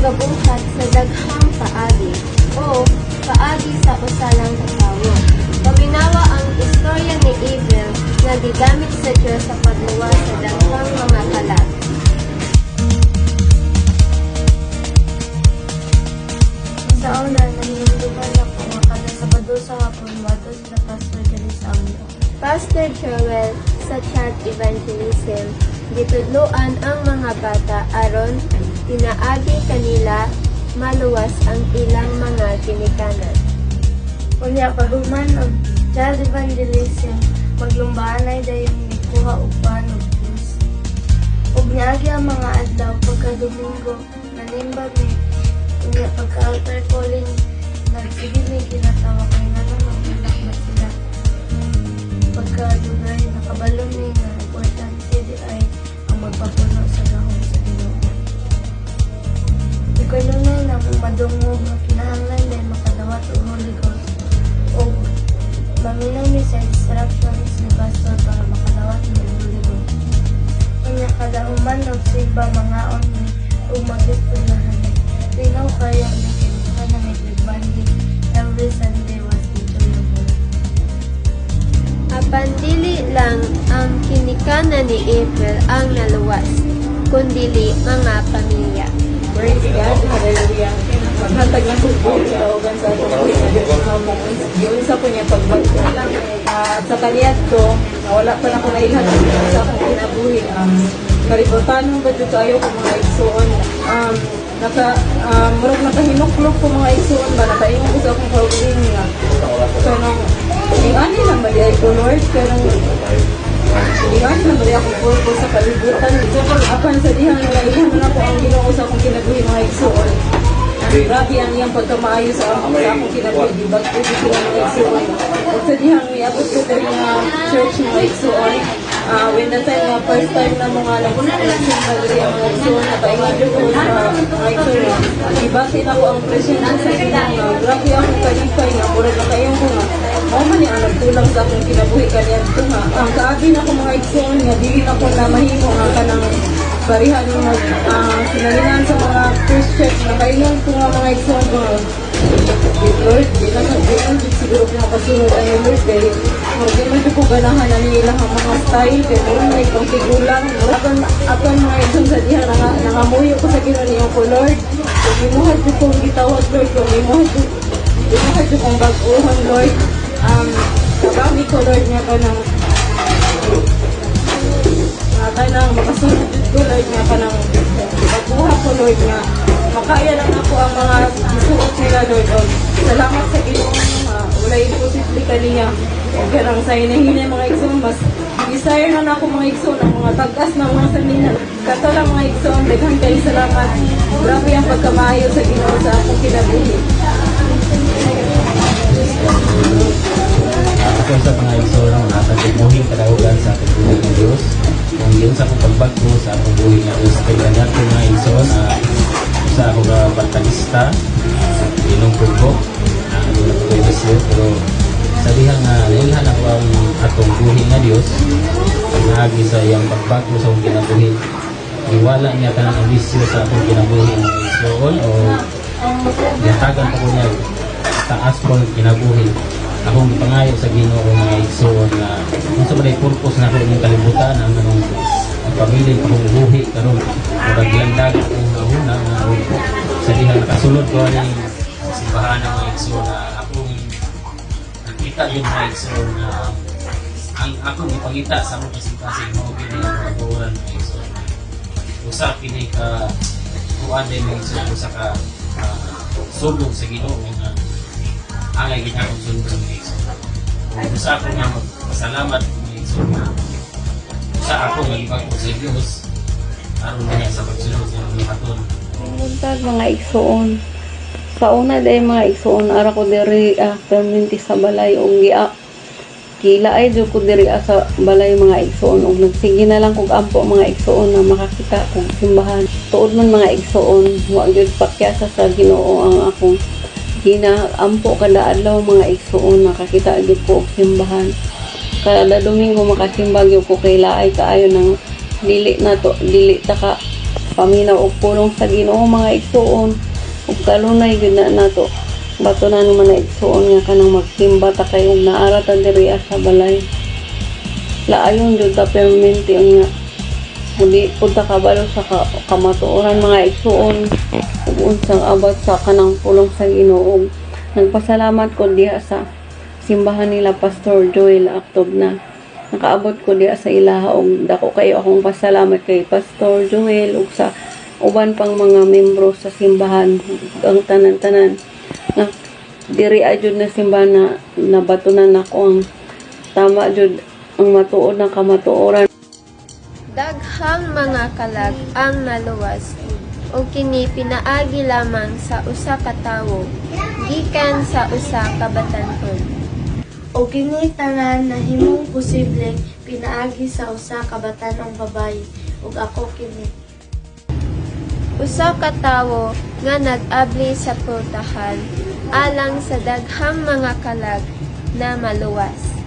nagabuhat sa daghang paagi o paagi sa usalang tawo. Paminawa ang istorya ni Abel nga gigamit sa Dios sa pagluwas sa daghang mga kalat. Sa una, nahihindugan ako nga kada Sabado sa hapon wato sa pastor diri sa amyo. Pastor Joel sa Chat Evangelism, gitudloan ang mga bata aron tinaagi kanila maluwas ang ilang mga ginikanan. Unya pahuman og Child Evangelism, maglumbaan ay dayong ikuha og panog Diyos. Ug niagi ang mga adlaw pagka Domingo, nanimbag ni unya pagka altar calling, nagsige ni ginatawa kay nanon ang ilak sila. Pagka dunay nakabalon ni nga importante di ay ang magpapuno sa gahom sa Ginoo. Ikanunay na mong madungog nga kinahanglan dahil makadawat og Holy Ghost. O maminaw ni sa instructions ni Pastor para makadawat ng Holy Ghost. Kanya kada human og sigba mangaon ni o mag-istunahan. Tinaw kaya na kinuha na may banding every Sunday was enjoyable. Apan dili lang ang kinikanan ni Abel ang naluwas, kundili mga pamilya. Praise God, hallelujah. Maghatag ng tubig sa ogan sa atong yung isa po niya pagbago. At sa kaniyat ko, wala pa na ko nailhan sa akong kinabuhi. Kaributan ba dito ayaw ko mga igsuon. Murag nakahinuklok ko mga igsuon ba, nakaingon ko sa akong kauling nga. So, ani lang ba di ay ko, Lord? Kanang iwan na bali ako po sa kalibutan. So, apan sa dihang nalaihan na ako ang Ginoo sa akong kinabuhi mga igsuon. Grabe ang iyang pagkamaayo sa akong kinabuhi. Di ba ko dito mga igsuon? At sa dihang iabot ko ko yung church mga igsuon. When the time na first time na mga nagsimba diri ang mga igsuon na paingon ko sa mga igsuon. Ibati na ko ang presensya sa Ginoo. Grabe ang kalipay nga. Murag na kayong ko nga. Mao man yung nagtulang sa akong kinabuhi kanyan ito nga. Ang kaabi na ko mga igsoon nga, dili na ko na mahimo nga kanang barihan ng sinalinan sa mga Christians na kaingon ko nga mga igsoon ko nga. Lord, di na siguro ko makasunod ang Lord dahil di man ko ganahan na nila ang mga style kaya mo na ikong tigulang. Aton mga igsoon sa diha nangamuyo ko sa kinaniyan ko Lord. Kung imuhad ko kong gitawag Lord, kung imuhad ko kong baguhan Lord. Kabami ko Lord nga kanang makasunod ko Lord nga kanang baguha ko Lord nga makaya lang ako ang mga isuot nila Lord. Salamat sa Ginoo wala imposible kaniya o kanang sa hinahinay mga igsoon mas desire na ako mga igsoon ang mga tagas na mga saminan kato lang mga igsoon daghang kayo salamat. Grabe ang pagkamayo sa Ginoo sa akong kinabuhi. Ako sa mga igsoon nasa buhay kadahugan sa ating buhay ng Diyos. Kung yun sa akong pagbago sa akong buhay ng Diyos, kaya natin mga igsoon sa ako ka bartagista, inong pulbo, inong pulbesyo, pero sabihan nga, nilhan ako ang atong buhay ng Diyos, pag-naagi sa iyang pagbago sa akong kinabuhi. Iwala niya ka ng ambisyo sa akong kinabuhi ng igsoon o yatagan ko niya taas ko kinabuhi. Akong pangayo sa Ginoo mga igsoon na kung sa mga purpose na ako ng kalibutan ang nanong pamilya akong buhi karon magaglandag akong gahuna na sa diha nakasulod ko ni simbahan ng mga igsoon na akong nakita yung mga igsoon na ang akong ipangita sa akong kasing-kasing mga pinay ang pag-uran mga igsoon usap pinay ka kuan din mga igsoon sa ka sulong sa Ginoo nga angay kita kong sunod sa mga igsoon. Sa ako nga magpasalamat mga igsoon na sa ako malibag ko sa Diyos aron na sa pagsunod sa mga katon. Muntag mga igsoon. Sa una dahil mga igsoon, ara ko diri permanente sa balay o kila ay dyo ko diri sa balay mga igsoon o nagsige na lang kog ampo mga igsoon na makakita kog simbahan. Tuod man mga igsoon, wa gyud pakyasa sa Ginoo ang akong ginaampo kada adlaw mga igsoon makakita gyud ko og simbahan. Kada Domingo makasimba gyud ko kay laay kaayo ng dili ta ka paminaw og pulong sa Ginoo mga igsuon ug kalunay gyud na nato batunan naman na igsuon nga kanang magsimba ta kay ug naara ta diri sa balay laayon jud ta permanente nga muli punta kabalo sa kamatuoran mga igsuon ug unsang abot sa kanang pulong sa Ginoo. Nagpasalamat ko diha sa simbahan nila Pastor Joel Actob na nakaabot ko diha sa ilaha og dako kayo akong pasalamat kay Pastor Joel ug sa uban pang mga membro sa simbahan ang tanan-tanan na diri ajud na simbahan na nabatunan ako ang tama jud ang matuod na kamatuoran. Daghang mga kalag ang naluwas o kini pinaagi lamang sa usa ka tawo gikan sa usa ka batan-on. O kini tanan na himong posible pinaagi sa usa ka batanong babayi ug ako kini. Usa ka tawo nga nag-abli sa pultahan alang sa daghang mga kalag na maluwas.